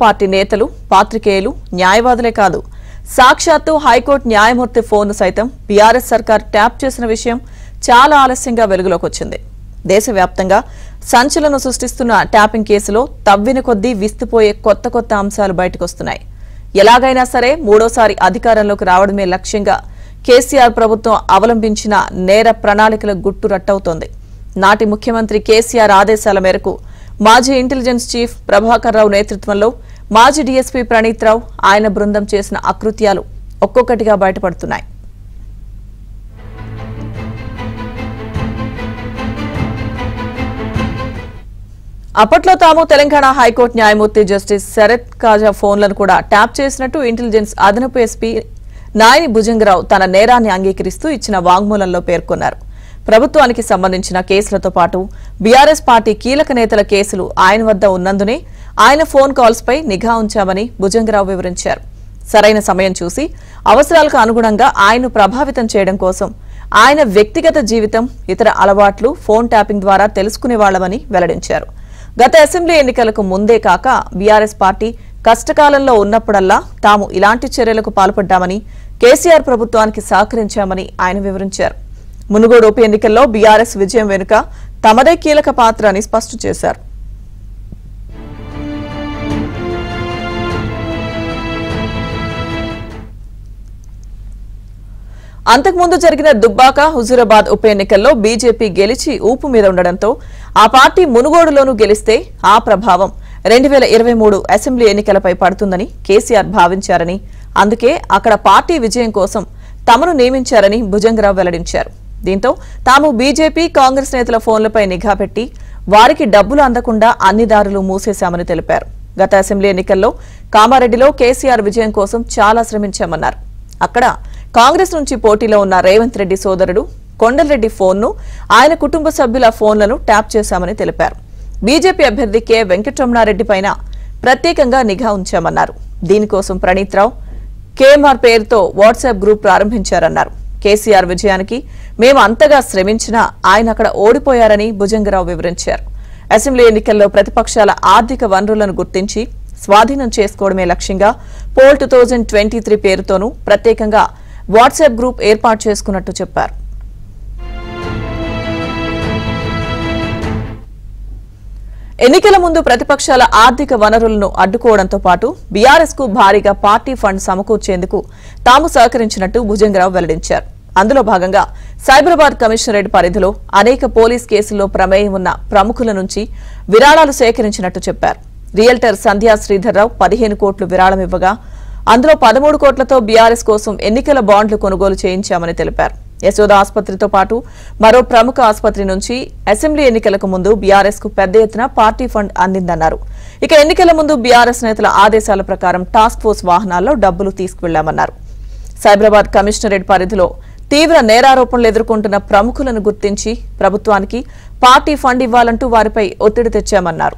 Party నేతలు, పాత్రికేయులు, న్యాయవాదులే కాదు, సాక్షాత్తు హైకోర్టు న్యాయమూర్తి ఫోన్ సైతం బీఆర్ఎస్ సర్కార్ ట్యాప్ చేసిన విషయం చాలా ఆలస్యంగా వెలుగులోకి వచ్చింది. దేశవ్యాప్తంగా సంచలనం సృష్టిస్తున్న ట్యాపింగ్ కేసులో తవ్విన కొద్దీ విస్తుపోయే కొత్త అంశాలు బయటకొస్తున్నాయి. ఎలాగైనా సరే మూడోసారి అధికారంలోకి రావడమే లక్ష్యంగా కేసీఆర్ ప్రభుత్వం అవలంబించిన నేర ప్రణాళికల గుట్టు రట్టవుతోంది. నాటి ముఖ్యమంత్రి కేసీఆర్ ఆదేశాల మేరకు మాజీ ఇంటెలిజెన్స్ చీఫ్ ప్రభాకర్ రావు నేతృత్వంలో మాజీ డీఎస్పీ ప్రణీత్ రావు, ఆయన బృందం చేసిన అకృత్యాలు ఒక్కొక్కటిగా బయటపడుతున్నాయి. అప్పట్లో తాము తెలంగాణ హైకోర్టు న్యాయమూర్తి జస్టిస్ శరత్ కాజా ఫోన్లను కూడా ట్యాప్ చేసినట్టు ఇంటెలిజెన్స్ అదనపు ఎస్పీ నాయని భుజంగరావు తన నేరాన్ని అంగీకరిస్తూ ఇచ్చిన వాంగ్మూలంలో పేర్కొన్నారు. ప్రభుత్వానికి సంబంధించిన కేసులతో పాటు బీఆర్ఎస్ పార్టీ కీలక నేతల కేసులు ఆయన వద్ద ఉన్నందునే ఆయన ఫోన్ కాల్స్ పై నిఘా ఉంచామని భుజంగరావు వివరించారు. సరైన సమయం చూసి అవసరాలకు అనుగుణంగా ఆయన్ను ప్రభావితం చేయడం కోసం ఆయన వ్యక్తిగత జీవితం, ఇతర అలవాట్లు ఫోన్ ట్యాపింగ్ ద్వారా తెలుసుకునేవాళ్లమని వెల్లడించారు. గత అసెంబ్లీ ఎన్నికలకు ముందే కాక బీఆర్ఎస్ పార్టీ కష్టకాలంలో ఉన్నప్పుడల్లా తాము ఇలాంటి చర్యలకు పాల్పడ్డామని, కేసీఆర్ ప్రభుత్వానికి సహకరించామని ఆయన వివరించారు. మునుగోడు ఉప ఎన్నికల్లో బీఆర్ఎస్ విజయం వెనుక తమదే కీలక పాత్ర అని స్పష్టం చేశారు. అంతకుముందు జరిగిన దుబ్బాక, హుజూరాబాద్ ఉప ఎన్నికల్లో బీజేపీ గెలిచి ఊపు మీద ఉండడంతో ఆ పార్టీ మునుగోడులోనూ గెలిస్తే ఆ ప్రభావం 2023 అసెంబ్లీ ఎన్నికలపై పడుతుందని కేసీఆర్ భావించారని, అందుకే అక్కడ పార్టీ విజయం కోసం తమను నియమించారని భుజంగరావు వెల్లడించారు. దీంతో తాము బీజేపీ, కాంగ్రెస్ నేతల ఫోన్లపై నిఘా పెట్టి వారికి డబ్బులు అందకుండా అన్ని దారులు మూసేశామని తెలిపారు. గత అసెంబ్లీ ఎన్నికల్లో కామారెడ్డిలో కేసీఆర్ విజయం కోసం చాలా శ్రమించామన్నారు. అక్కడ కాంగ్రెస్ నుంచి పోటీలో ఉన్న రేవంత్ రెడ్డి సోదరుడు కొండలరెడ్డి ఫోన్ను, ఆయన కుటుంబ సభ్యుల ఫోన్లను ట్యాప్ చేశామని తెలిపారు. బీజేపీ అభ్యర్థి కె వెంకటరమణారెడ్డి పైన ప్రత్యేకంగా నిఘా ఉంచామన్నారు. దీనికోసం ప్రణీత్ రావు కేఎంఆర్ పేరుతో వాట్సాప్ గ్రూప్ ప్రారంభించారన్నారు. కేసీఆర్ విజయానికి మేము అంతగా శ్రమించినా ఆయన అక్కడ ఓడిపోయారని భుజంగరావు వివరించారు. అసెంబ్లీ ఎన్నికల్లో ప్రతిపక్షాల ఆర్థిక వనరులను గుర్తించి స్వాధీనం చేసుకోవడమే లక్ష్యంగా పోల్ 2023 పేరుతోనూ ప్రత్యేకంగా వాట్సాప్ గ్రూప్ ఏర్పాటు చేసుకున్నట్టు చెప్పారు. ఎన్నికల ముందు ప్రతిపక్షాల ఆర్థిక వనరులను అడ్డుకోవడంతో పాటు బీఆర్ఎస్ కు భారీగా పార్టీ ఫండ్ సమకూర్చేందుకు తాము సహకరించినట్టు భుజంగరావు వెల్లడించారు. అందులో భాగంగా సైబరాబాద్ కమిషనరేట్ పరిధిలో అనేక పోలీస్ కేసుల్లో ప్రమేయం ఉన్న ప్రముఖుల నుంచి విరాళాలు సేకరించినట్టు చెప్పారు. రియల్టర్ సంధ్యా శ్రీధర్రావు 15 కోట్లు విరాళం ఇవ్వగా అందులో 13 కోట్లతో బీఆర్ఎస్ కోసం ఎన్నికల బాండ్లు కొనుగోలు చేయించామని తెలిపారు. యశోద ఆసుపత్రితో పాటు మరో ప్రముఖ ఆసుపత్రి నుంచి అసెంబ్లీ ఎన్నికలకు ముందు బీఆర్ఎస్ కు పెద్ద ఎత్తున పార్టీ ఫండ్ అందిందన్నారు. ఇక ఎన్నికల ముందు బీఆర్ఎస్ నేతల ఆదేశాల ప్రకారం టాస్క్ ఫోర్స్ వాహనాల్లో డబ్బులు తీసుకువెళ్లామన్నారు. సైబరాబాద్ కమిషనరేట్ పరిధిలో తీవ్ర నేరారోపణలు ఎదుర్కొంటున్న ప్రముఖులను గుర్తించి ప్రభుత్వానికి పార్టీ ఫండ్ ఇవ్వాలంటూ వారిపై ఒత్తిడి తెచ్చామన్నారు.